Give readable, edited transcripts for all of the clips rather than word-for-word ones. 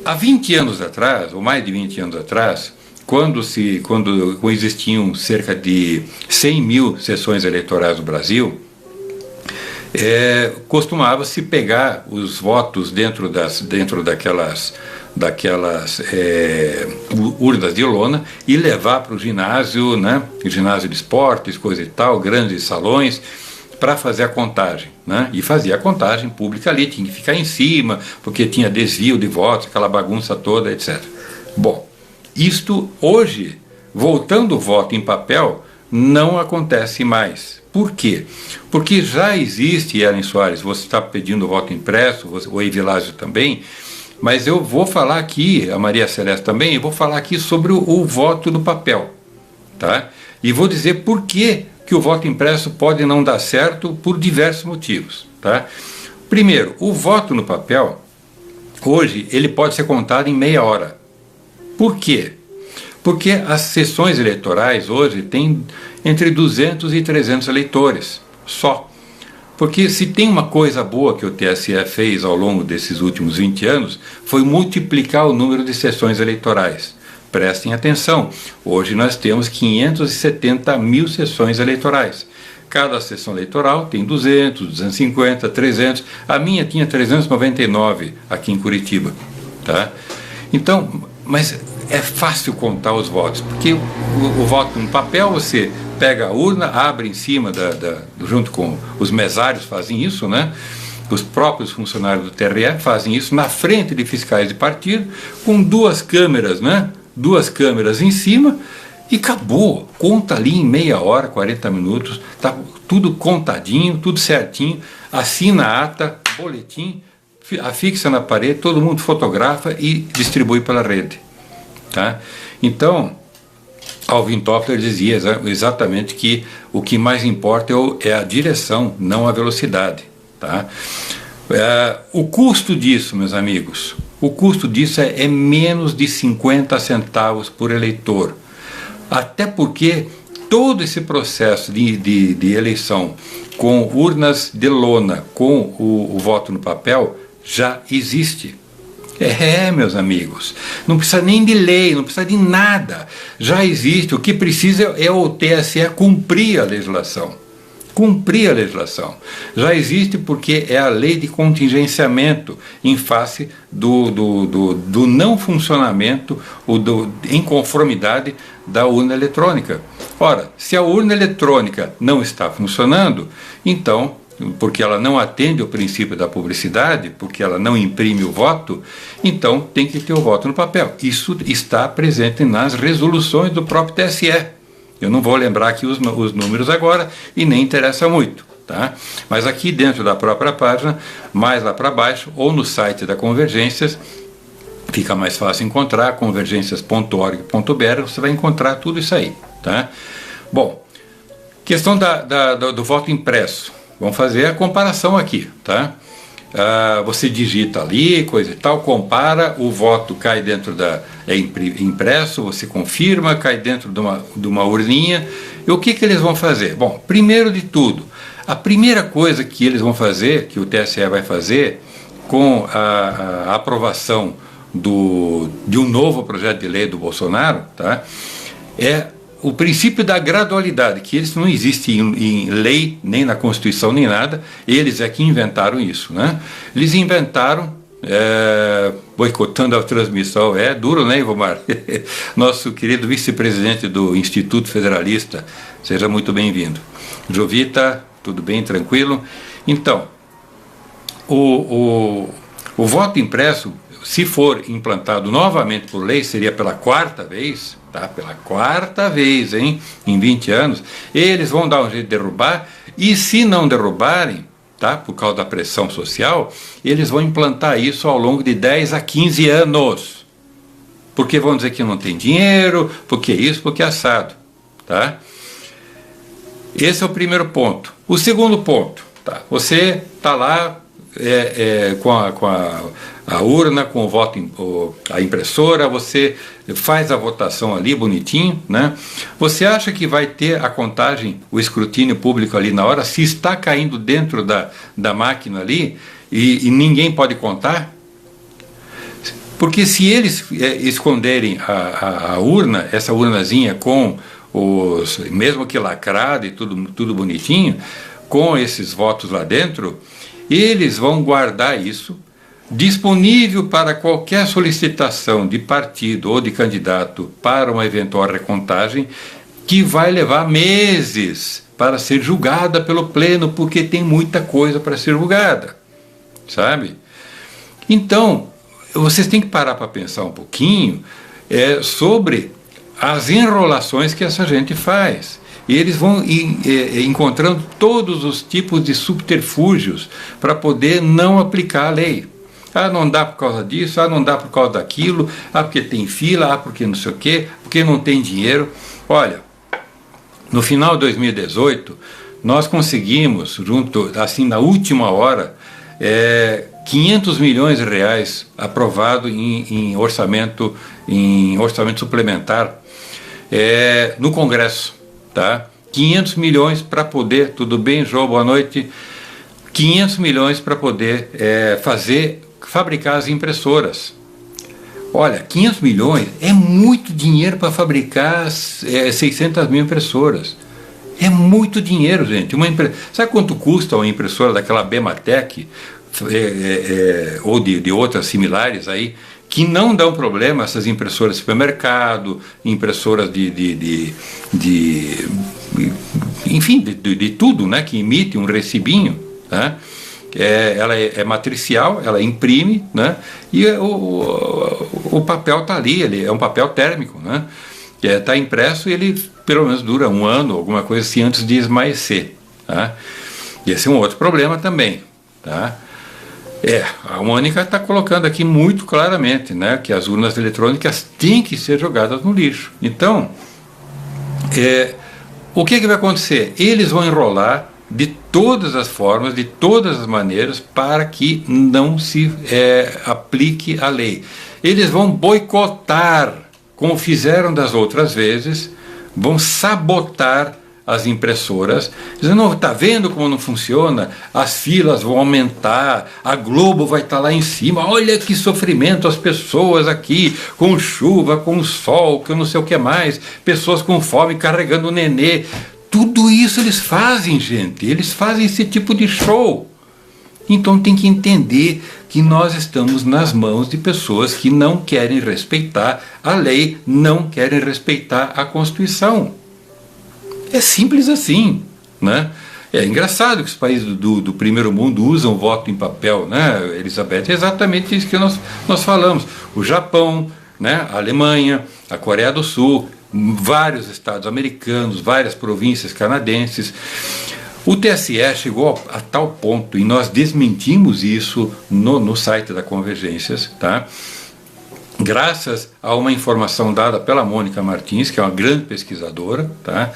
Há 20 anos atrás, ou mais de 20 anos atrás, quando existiam cerca de 100 mil sessões eleitorais no Brasil, costumava-se pegar os votos dentro daquelas urnas de lona e levar para o ginásio, né, ginásio de esportes, coisa e tal, grandes salões, para fazer a contagem, né? E fazia a contagem pública ali, tinha que ficar em cima, porque tinha desvio de votos, aquela bagunça toda, etc. Bom, isto hoje, voltando o voto em papel, não acontece mais. Por quê? Porque já existe, Ellen Soares, você está pedindo voto impresso, o Evilásio também, mas eu vou falar aqui, a Maria Celeste também, eu vou falar aqui sobre o voto no papel, tá? E vou dizer por que o voto impresso pode não dar certo por diversos motivos, tá? Primeiro, o voto no papel, hoje, ele pode ser contado em meia hora. Por quê? Porque as sessões eleitorais hoje têm entre 200 e 300 eleitores, só. Porque se tem uma coisa boa que o TSE fez ao longo desses últimos 20 anos, foi multiplicar o número de sessões eleitorais. Prestem atenção, hoje nós temos 570 mil sessões eleitorais. Cada sessão eleitoral tem 200, 250, 300. A minha tinha 399 aqui em Curitiba, tá? Então, mas é fácil contar os votos, porque o voto no papel, você pega a urna, abre em cima, junto com os mesários fazem isso, né? Os próprios funcionários do TRE fazem isso na frente de fiscais de partido, com duas câmeras, né? Duas câmeras em cima e acabou. Conta ali em meia hora, 40 minutos, tá tudo contadinho, tudo certinho, assina a ata, boletim, afixa na parede, todo mundo fotografa e distribui pela rede. Tá? Então, Alvin Toffler dizia exatamente que o que mais importa é a direção, não a velocidade. Tá? O custo disso, meus amigos, o custo disso é menos de 50 centavos por eleitor. Até porque todo esse processo de eleição com urnas de lona, com o voto no papel, já existe. Meus amigos, não precisa nem de lei, não precisa de nada, já existe. O que precisa é o TSE cumprir a legislação. Cumprir a legislação. Já existe porque é a lei de contingenciamento em face do não funcionamento, em conformidade da urna eletrônica. Ora, se a urna eletrônica não está funcionando, então, porque ela não atende ao princípio da publicidade, porque ela não imprime o voto, então tem que ter o voto no papel. Isso está presente nas resoluções do próprio TSE. Eu não vou lembrar aqui os números agora e nem interessa muito, tá? Mas aqui dentro da própria página, mais lá para baixo, ou no site da Convergências, fica mais fácil encontrar, convergências.org.br, você vai encontrar tudo isso aí, tá? Bom, questão do voto impresso. Vamos fazer a comparação aqui, tá? Você digita ali, coisa e tal, compara, o voto cai dentro impresso, você confirma, cai dentro de uma urninha. E o que eles vão fazer? Bom, primeiro de tudo, a primeira coisa que eles vão fazer, que o TSE vai fazer, com a aprovação de um novo projeto de lei do Bolsonaro, tá? É o princípio da gradualidade, que isso não existe em lei, nem na Constituição, nem nada, eles é que inventaram isso, né? Eles inventaram, boicotando a transmissão, é duro, né, Ivomar? Nosso querido vice-presidente do Instituto Federalista, seja muito bem-vindo. Jovita, tudo bem, tranquilo? Então, o voto impresso, se for implantado novamente por lei, seria pela quarta vez, tá? Pela quarta vez, hein? Em 20 anos, eles vão dar um jeito de derrubar, e se não derrubarem, tá? Por causa da pressão social, eles vão implantar isso ao longo de 10 a 15 anos. Porque vão dizer que não tem dinheiro, porque isso, porque assado, tá? Esse é o primeiro ponto. O segundo ponto, tá? Você está lá com a urna, com o voto, a impressora, você faz a votação ali bonitinho, né? Você acha que vai ter a contagem, o escrutínio público ali na hora, se está caindo dentro da máquina ali e ninguém pode contar? Porque se eles esconderem a urna, essa urnazinha com os, mesmo que lacrado e tudo bonitinho, com esses votos lá dentro, eles vão guardar isso disponível para qualquer solicitação de partido ou de candidato para uma eventual recontagem, que vai levar meses para ser julgada pelo Pleno, porque tem muita coisa para ser julgada, sabe? Então, vocês têm que parar para pensar um pouquinho sobre as enrolações que essa gente faz. E eles vão encontrando todos os tipos de subterfúgios para poder não aplicar a lei. Ah, não dá por causa disso, ah, não dá por causa daquilo, ah, porque tem fila, ah, porque não sei o quê, porque não tem dinheiro. Olha, no final de 2018, nós conseguimos, junto, assim, na última hora, 500 milhões de reais aprovado em orçamento suplementar no Congresso, tá? 500 milhões para poder, tudo bem, João, boa noite, 500 milhões para poder fabricar as impressoras. Olha, 500 milhões é muito dinheiro para fabricar 600 mil impressoras. É muito dinheiro, gente. Sabe quanto custa uma impressora daquela Bematec ou de outras similares aí, que não dão problema, essas impressoras de supermercado, impressoras enfim, de tudo, né, que emite um recibinho, né? Ela é matricial, ela imprime, né? E o papel está ali, ele é um papel térmico, né? Está impresso e ele pelo menos dura um ano, alguma coisa assim, antes de esmaecer, tá? E esse é um outro problema também, tá? A Mônica está colocando aqui muito claramente, né, que as urnas eletrônicas têm que ser jogadas no lixo. Então, o que vai acontecer? Eles vão enrolar de todas as formas, de todas as maneiras, para que não se aplique a lei. Eles vão boicotar, como fizeram das outras vezes, vão sabotar as impressoras, dizendo, não, está vendo como não funciona? As filas vão aumentar, a Globo vai estar lá em cima, olha que sofrimento as pessoas aqui, com chuva, com sol, que eu não sei o que mais, pessoas com fome carregando o nenê. Tudo isso eles fazem, gente, eles fazem esse tipo de show. Então tem que entender que nós estamos nas mãos de pessoas que não querem respeitar a lei, não querem respeitar a Constituição. É simples assim, né? É engraçado que os países do primeiro mundo usam voto em papel, né, Elizabeth? É exatamente isso que nós falamos. O Japão, né, a Alemanha, a Coreia do Sul, vários estados americanos, várias províncias canadenses. O TSE chegou a tal ponto, e nós desmentimos isso no site da Convergências, tá? Graças a uma informação dada pela Mônica Martins, que é uma grande pesquisadora, tá?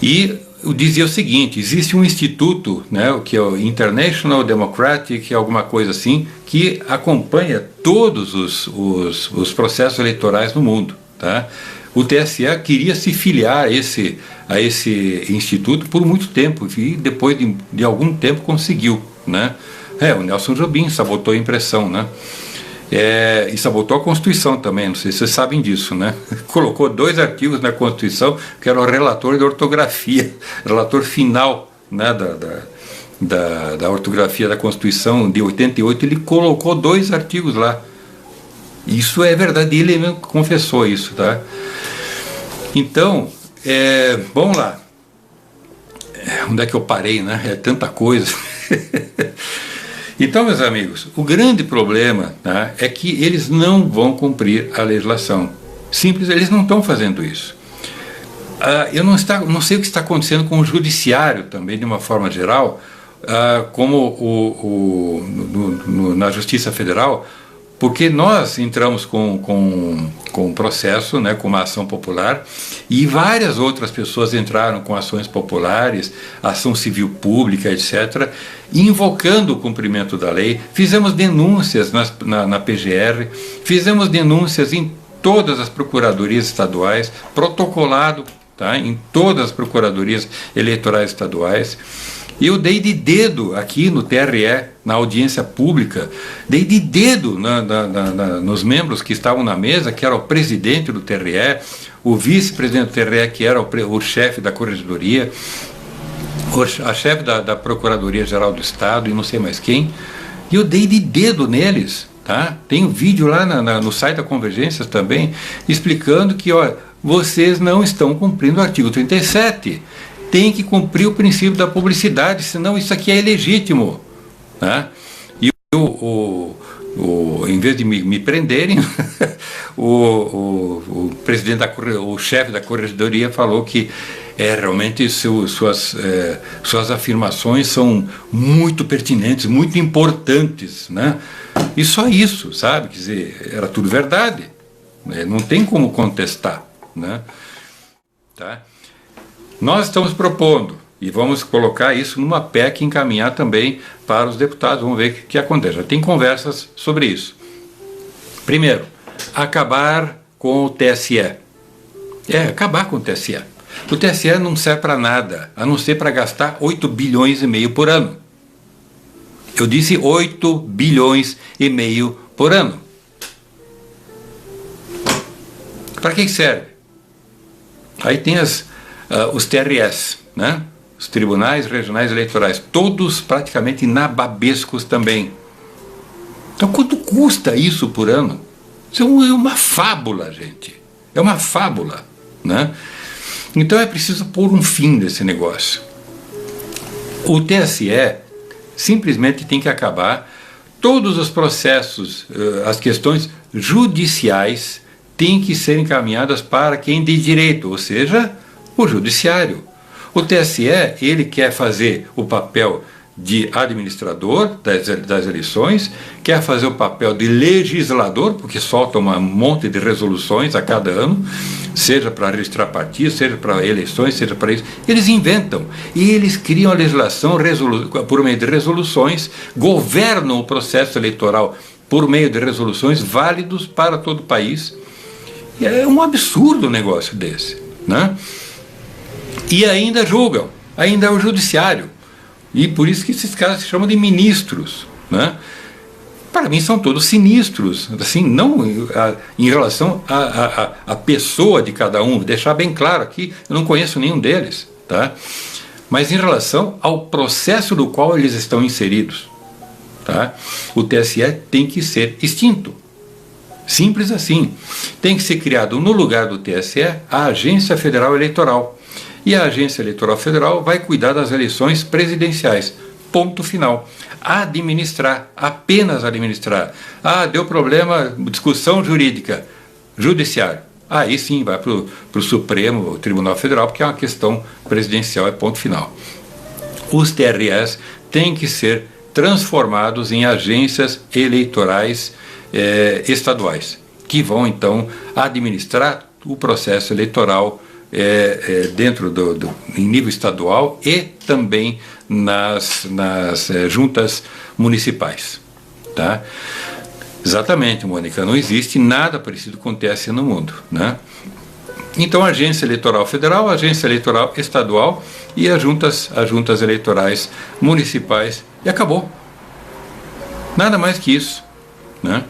E dizia o seguinte, existe um instituto, né, o que é o International Democratic, alguma coisa assim, que acompanha todos os processos eleitorais no mundo, tá? O TSE queria se filiar a esse instituto por muito tempo, e depois de algum tempo conseguiu, né? O Nelson Jobim sabotou a impressão, né? E sabotou a Constituição também, não sei se vocês sabem disso, né? Colocou 2 artigos na Constituição, que era o relator de ortografia, relator final, né, da ortografia da Constituição de 88, ele colocou 2 artigos lá. Isso é verdade, ele mesmo confessou isso, tá? Então, vamos lá. Onde é que eu parei, né? É tanta coisa. Então, meus amigos, o grande problema, tá, é que eles não vão cumprir a legislação. Simples, eles não estão fazendo isso. Eu não sei o que está acontecendo com o judiciário também, de uma forma geral, como na Justiça Federal, porque nós entramos com um processo, né, com uma ação popular, e várias outras pessoas entraram com ações populares, ação civil pública, etc., invocando o cumprimento da lei. Fizemos denúncias na PGR, fizemos denúncias em todas as procuradorias estaduais, protocolado, tá, em todas as procuradorias eleitorais estaduais. Eu dei de dedo aqui no TRE, na audiência pública, dei de dedo nos membros que estavam na mesa, que era o presidente do TRE, o vice-presidente do TRE, que era o chefe da Corregedoria, a chefe da Procuradoria-Geral do Estado e não sei mais quem, e eu dei de dedo neles. Tá? Tem um vídeo lá no site da Convergências também, explicando que vocês não estão cumprindo o artigo 37. Tem que cumprir o princípio da publicidade, senão isso aqui é ilegítimo. Tá? E em vez de me prenderem, o presidente o chefe da Corregedoria falou que realmente suas afirmações são muito pertinentes, muito importantes, né? E só isso, sabe? Quer dizer, era tudo verdade, né? Não tem como contestar, né? Tá? Nós estamos propondo, e vamos colocar isso numa PEC e encaminhar também para os deputados, vamos ver o que acontece. Já tem conversas sobre isso. Primeiro, acabar com o TSE. Acabar com o TSE. O TSE não serve para nada, a não ser para gastar 8 bilhões e meio por ano. Eu disse 8 bilhões e meio por ano. Para que serve? Aí tem os TREs, né? Os Tribunais Regionais Eleitorais, todos praticamente nababescos também. Então quanto custa isso por ano? Isso é uma fábula, gente. É uma fábula, né? Então é preciso pôr um fim nesse negócio. O TSE simplesmente tem que acabar. Todos os processos, as questões judiciais têm que ser encaminhadas para quem tem direito, ou seja, o judiciário. O TSE, ele quer fazer o papel de administrador das eleições, quer fazer o papel de legislador, porque solta um monte de resoluções a cada ano, seja para registrar partidos, seja para eleições, seja para isso. Eles inventam e eles criam a legislação por meio de resoluções, governam o processo eleitoral por meio de resoluções válidos para todo o país. E é um absurdo um negócio desse, né? E ainda julgam, ainda é o judiciário. E por isso que esses caras se chamam de ministros, né? Para mim são todos sinistros, assim, não em relação à pessoa de cada um, deixar bem claro aqui, eu não conheço nenhum deles, tá? Mas em relação ao processo do qual eles estão inseridos, tá? O TSE tem que ser extinto, simples assim. Tem que ser criado no lugar do TSE a Agência Federal Eleitoral. E a Agência Eleitoral Federal vai cuidar das eleições presidenciais. Ponto final. Administrar, apenas administrar. Deu problema, discussão jurídica, judiciário. Aí sim vai para o Supremo Tribunal Federal, porque é uma questão presidencial, é ponto final. Os TREs têm que ser transformados em agências eleitorais estaduais, que vão então administrar o processo eleitoral dentro em nível estadual e também nas juntas municipais, tá? Exatamente, Mônica, não existe nada parecido com o TSE no mundo, né? Então, a Agência Eleitoral Federal, a Agência Eleitoral Estadual e as juntas eleitorais municipais, e acabou. Nada mais que isso, né?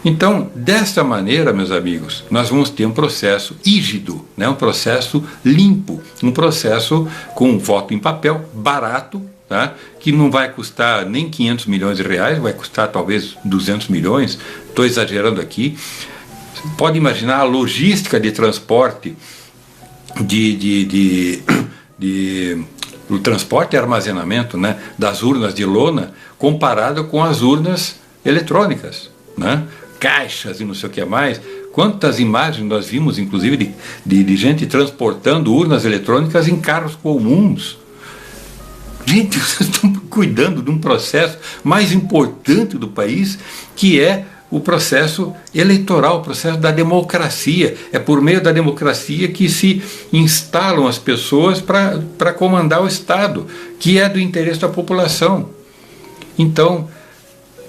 Então, desta maneira, meus amigos, nós vamos ter um processo rígido, né? Um processo limpo, um processo com voto em papel, barato, tá? Que não vai custar nem 500 milhões de reais, vai custar talvez 200 milhões, estou exagerando aqui. Pode imaginar a logística de transporte, o transporte e armazenamento, né, das urnas de lona, comparado com as urnas eletrônicas, né? Caixas e não sei o que mais. Quantas imagens nós vimos, inclusive, de gente transportando urnas eletrônicas em carros comuns. Gente, vocês estão cuidando de um processo mais importante do país, que é o processo eleitoral, o processo da democracia. É por meio da democracia que se instalam as pessoas para comandar o Estado, que é do interesse da população. Então,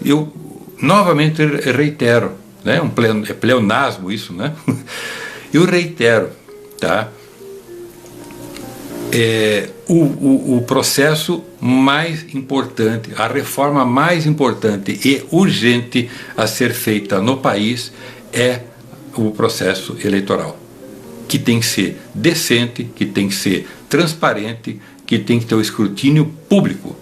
eu novamente reitero, né? É pleonasmo isso, né? Eu reitero, tá? o processo mais importante, a reforma mais importante e urgente a ser feita no país é o processo eleitoral, que tem que ser decente, que tem que ser transparente, que tem que ter o escrutínio público.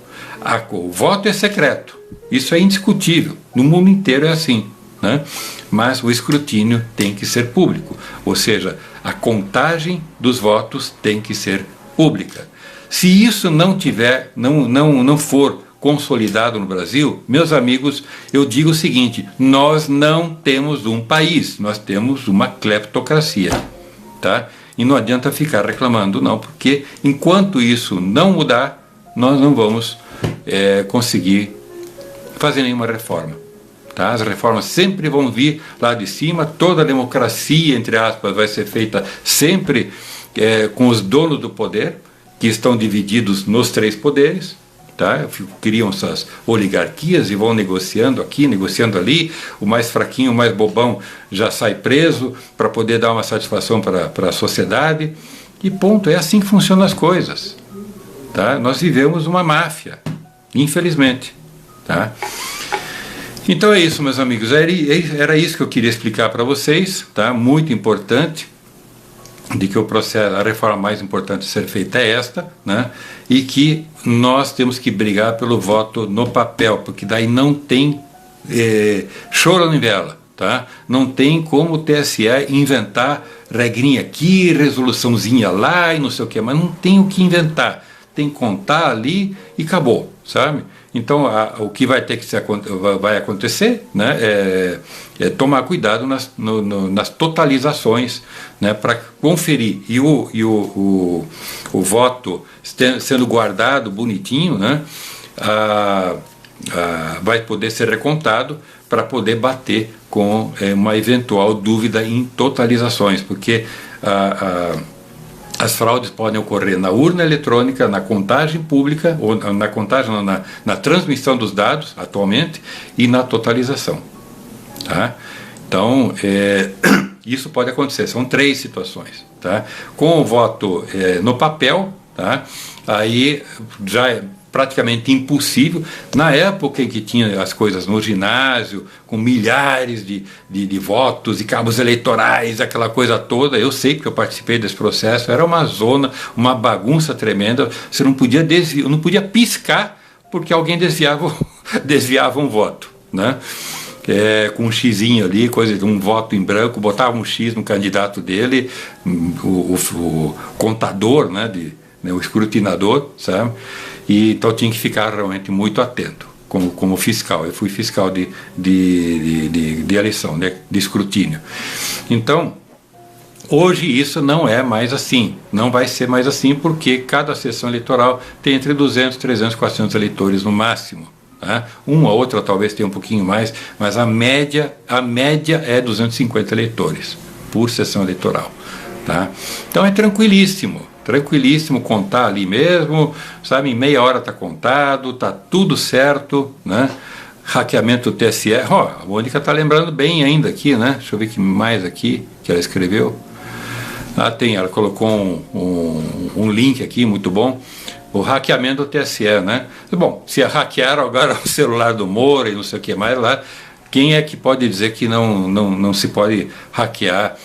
O voto é secreto, isso é indiscutível, no mundo inteiro é assim, né? Mas o escrutínio tem que ser público, ou seja, a contagem dos votos tem que ser pública. Se isso não for consolidado no Brasil, meus amigos, eu digo o seguinte: nós não temos um país, nós temos uma cleptocracia, tá? E não adianta ficar reclamando não, porque enquanto isso não mudar, nós não vamos conseguir fazer nenhuma reforma. Tá? As reformas sempre vão vir lá de cima, toda a democracia, entre aspas, vai ser feita sempre com os donos do poder, que estão divididos nos 3 poderes, tá? Criam essas oligarquias e vão negociando aqui, negociando ali, o mais fraquinho, o mais bobão já sai preso para poder dar uma satisfação para a sociedade, e ponto, é assim que funcionam as coisas. Tá? Nós vivemos uma máfia, infelizmente. Tá? Então é isso, meus amigos, era isso que eu queria explicar para vocês, tá? Muito importante, de que a reforma mais importante a ser feita é esta, né? E que nós temos que brigar pelo voto no papel, porque daí não tem choro nem vela, tá? Não tem como o TSE inventar regrinha aqui, resoluçãozinha lá e não sei o que, mas não tem o que inventar, tem que contar ali e acabou, sabe? Então, o que vai ter que vai acontecer, né, é tomar cuidado nas totalizações, né, para conferir. E o voto sendo guardado bonitinho, né, vai poder ser recontado para poder bater com uma eventual dúvida em totalizações, porque as fraudes podem ocorrer na urna eletrônica, na contagem pública, ou na contagem, na transmissão dos dados, atualmente, e na totalização. Tá? Então, isso pode acontecer, são 3 situações. Tá? Com o voto no papel, tá? Aí já é praticamente impossível. Na época em que tinha as coisas no ginásio, com milhares de votos e cabos eleitorais, aquela coisa toda, eu sei porque eu participei desse processo, era uma zona, uma bagunça tremenda, você não podia não podia piscar porque alguém desviava um voto, né? Com um xizinho ali, coisa de um voto em branco, botava um X no candidato dele, o contador, né, o escrutinador, sabe? E então tinha que ficar realmente muito atento como fiscal. Eu fui fiscal de eleição, né, de escrutínio. Então, hoje isso não é mais assim, não vai ser mais assim, porque cada sessão eleitoral tem entre 200, 300, 400 eleitores no máximo. Tá? Uma ou outra talvez tenha um pouquinho mais, mas a média é 250 eleitores por sessão eleitoral. Tá? Então é tranquilíssimo contar ali mesmo, sabe, em meia hora está contado, está tudo certo, né? Hackeamento do TSE, a Mônica está lembrando bem ainda aqui, né? Deixa eu ver que mais aqui que ela escreveu. Ela colocou um link aqui muito bom, o hackeamento do TSE, né? Bom, se hackearam agora o celular do Moro e não sei o que mais lá, quem é que pode dizer que não se pode hackear,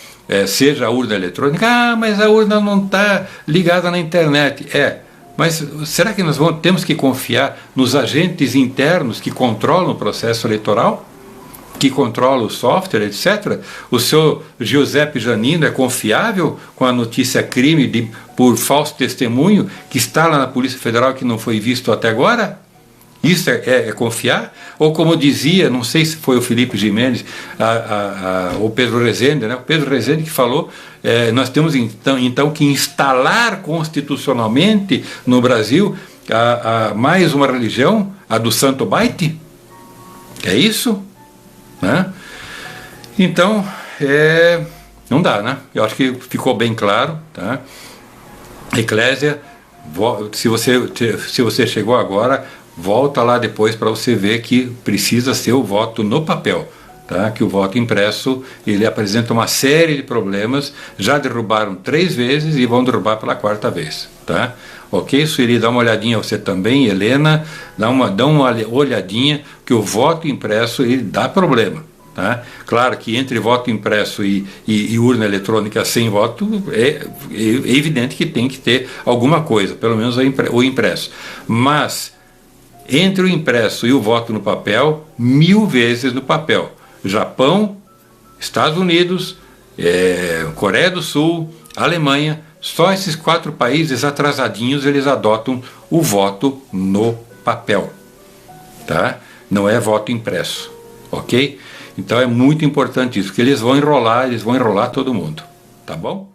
seja a urna eletrônica? Mas a urna não está ligada na internet. Mas será que nós temos que confiar nos agentes internos que controlam o processo eleitoral? Que controlam o software, etc.? O senhor Giuseppe Janino é confiável com a notícia crime por falso testemunho que está lá na Polícia Federal que não foi visto até agora? Isso é confiar? Ou como dizia, não sei se foi o Felipe Jimenez, o Pedro Rezende, né? O Pedro Rezende que falou, nós temos então que instalar constitucionalmente no Brasil mais uma religião, a do Santo Baite? É isso? Né? Então, não dá, né? Eu acho que ficou bem claro, tá? Eclésia, se você chegou agora, volta lá depois para você ver que precisa ser o voto no papel, tá? Que o voto impresso ele apresenta uma série de problemas, já derrubaram 3 vezes e vão derrubar pela 4ª vez. Tá? Ok, Sueli, dá uma olhadinha você também, Helena, dá uma olhadinha que o voto impresso ele dá problema. Tá? Claro que entre voto impresso e urna eletrônica sem voto é evidente que tem que ter alguma coisa, pelo menos o impresso. Mas entre o impresso e o voto no papel, 1000 vezes no papel. Japão, Estados Unidos, Coreia do Sul, Alemanha, só esses 4 países atrasadinhos eles adotam o voto no papel. Tá? Não é voto impresso. Ok? Então é muito importante isso, porque eles vão enrolar todo mundo. Tá bom?